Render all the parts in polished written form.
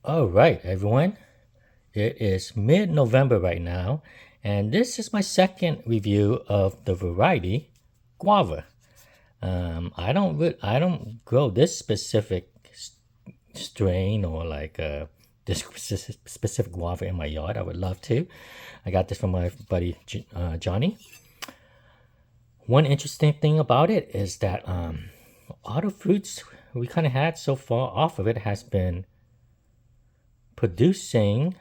All right, everyone. It is mid-November right now, and this is my second review of the variety Guava. I don't grow this specific strain or like this specific guava in my yard. I would love to. I got this from my buddy Johnny. One interesting thing about it is that all the fruits we kind of had so far off of it has been producing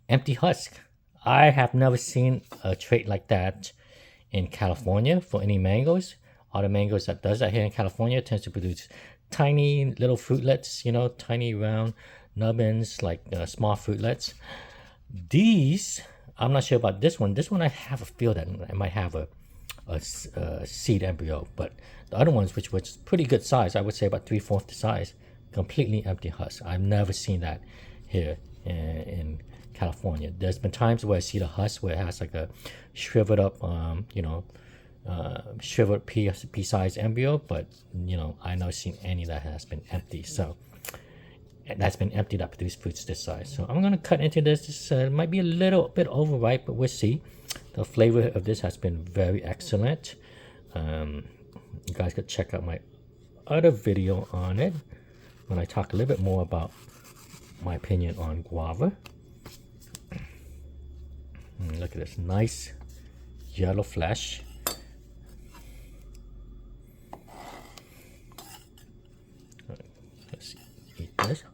empty husk. I have never seen a trait like that in California for any mangoes. All the mangoes that does that here in California tends to produce tiny little fruitlets, tiny round nubbins, like small fruitlets. These, I'm not sure about this one. This one, I have a feel that it might have a seed embryo, but the other ones, which was pretty good size, I would say about 3/4 the size, completely empty husk. I've never seen that here in California. There's been times where I see the husk where it has like a shriveled up, shriveled pea-sized embryo, but I've never seen any that has been empty. So that's been empty that produce fruits this size. So I'm gonna cut into this. This might be a little bit overripe, but we'll see. The flavor of this has been very excellent. You guys could check out my other video on it when I talk a little bit more about my opinion on guava. Look at this nice yellow flesh. Let's eat this.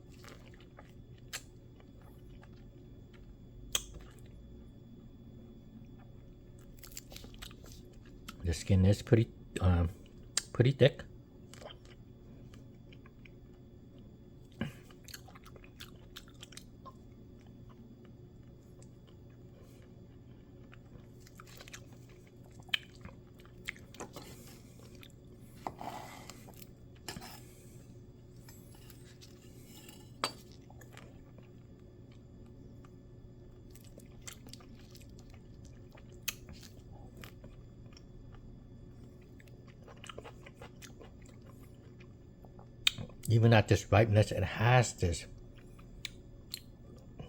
The skin is pretty thick. Even at this ripeness, it has this,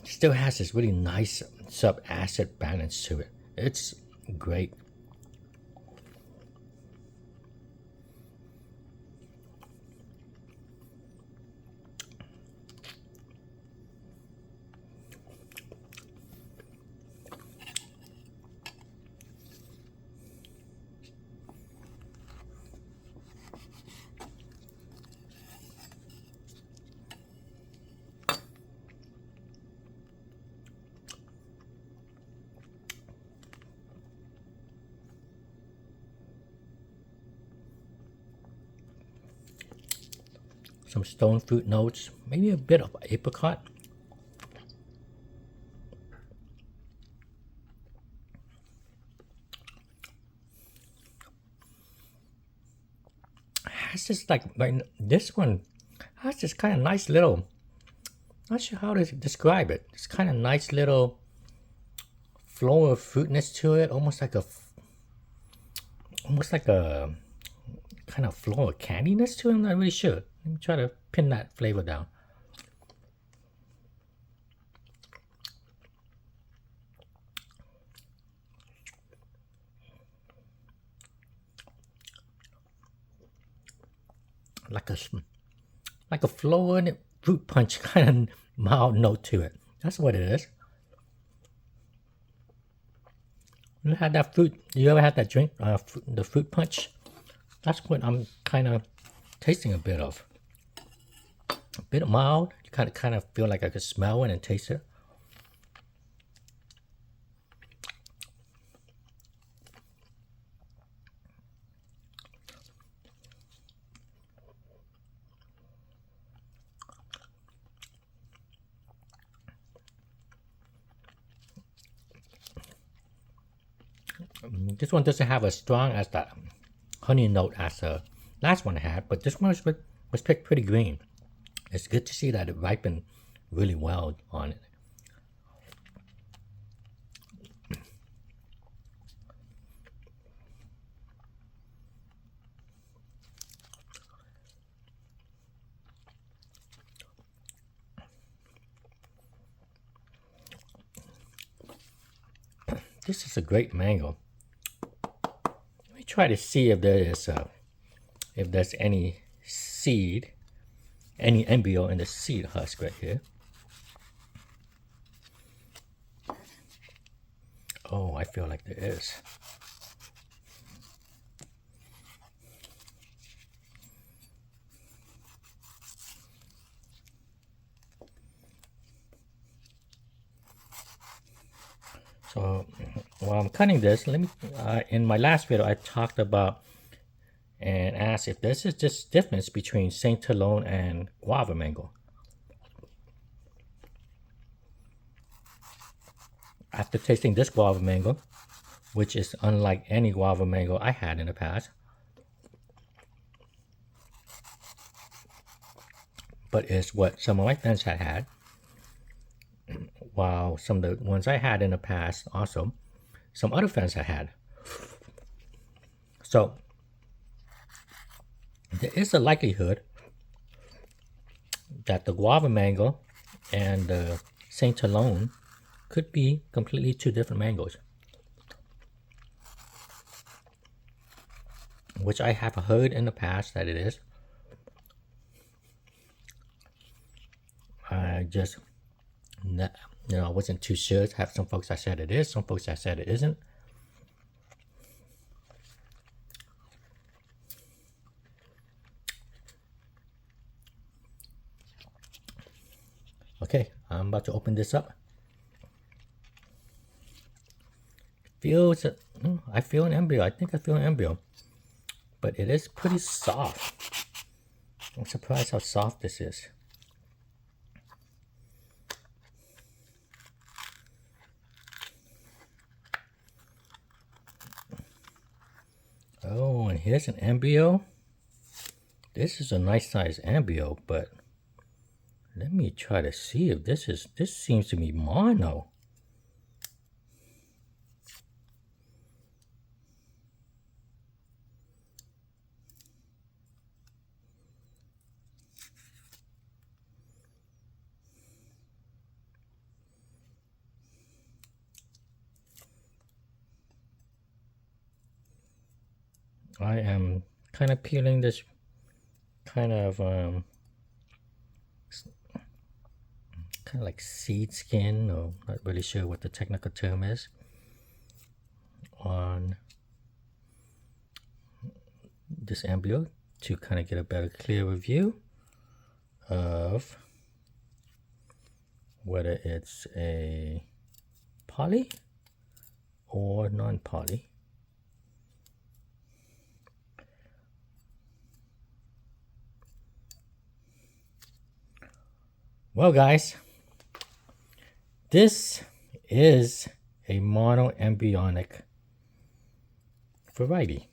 still has this really nice sub-acid balance to it. It's great. Some stone fruit notes, maybe a bit of apricot. Has this like this one has this kind of nice little, not sure how to describe it. This kind of nice little flow of fruitness to it, almost like a kind of flow of candiness to it. I'm not really sure. Let me try to pin that flavor down. Like a flowing fruit punch kind of mild note to it. That's what it is. You had that fruit. You ever had that drink, the fruit punch? That's what I'm kind of tasting a bit of. A bit mild. You kind of feel like I could smell it and taste it. This one doesn't have as strong as that honey note as the last one I had, but this one was picked pretty green. It's good to see that it ripened really well on it. This is a great mango. Let me try to see if there's any seed, any embryo in the seed husk right here. Oh, I feel like there is. So while I'm cutting this, let me. In my last video, I talked about and asked if this is just difference between Saint Talone and Guava mango. After tasting this Guava mango, which is unlike any Guava mango I had in the past, but is what some of my friends had, while some of the ones I had in the past also, some other friends had. So there is a likelihood that the Guava mango and the Saint Talone could be completely two different mangoes, which I have heard in the past that it is. I just, I wasn't too sure. I have some folks that said it is, some folks that said it isn't. Okay, I'm about to open this up. I feel an embryo. I think I feel an embryo, but it is pretty soft. I'm surprised how soft this is. Oh, and here's an embryo. This is a nice size embryo, but let me try to see if this seems to be mono. I am kind of peeling this kind of like seed skin, or not really sure what the technical term is, on this embryo to kind of get a better, clearer view of whether it's a poly or non-poly. Well, guys, this is a monoembryonic variety.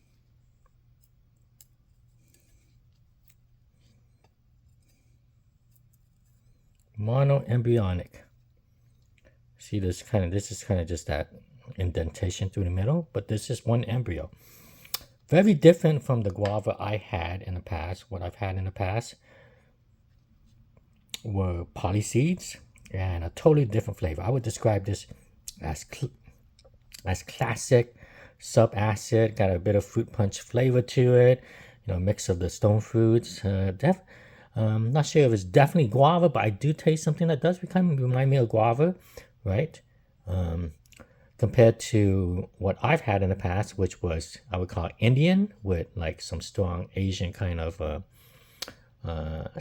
Monoembryonic. See, this is kind of just that indentation through the middle, but this is one embryo. Very different from the guava I had in the past. What I've had in the past were poly seeds and a totally different flavor. I would describe this as classic sub-acid, got a bit of fruit punch flavor to it, mix of the stone fruits. Not sure if it's definitely guava, but I do taste something that does kind of remind me of guava, right? Compared to what I've had in the past, which was, I would call Indian, with like some strong Asian kind of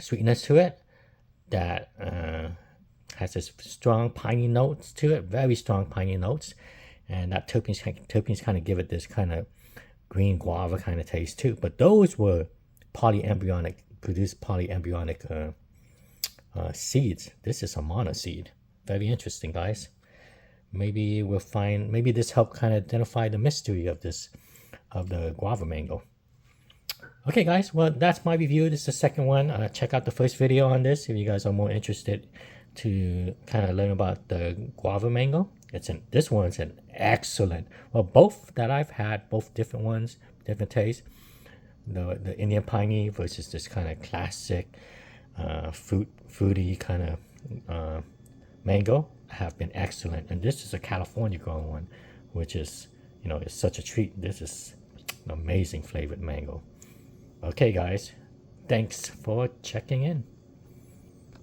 sweetness to it, that has this strong piney notes to it, very strong piney notes, and that terpenes kind of give it this kind of green guava kind of taste too. But those were produced polyembryonic seeds. This is a mono seed. Very interesting, guys. Maybe this helped kind of identify the mystery of the guava mango. Okay, guys, well, that's my review. This is the second one. Check out the first video on this if you guys are more interested to kind of learn about the guava mango. This one's an excellent. Well, both that I've had, both different ones, different tastes. The Indian piney versus this kind of classic fruity kind of mango have been excellent. And this is a California grown one, which is, it's such a treat. This is an amazing flavored mango. Okay, guys, thanks for checking in.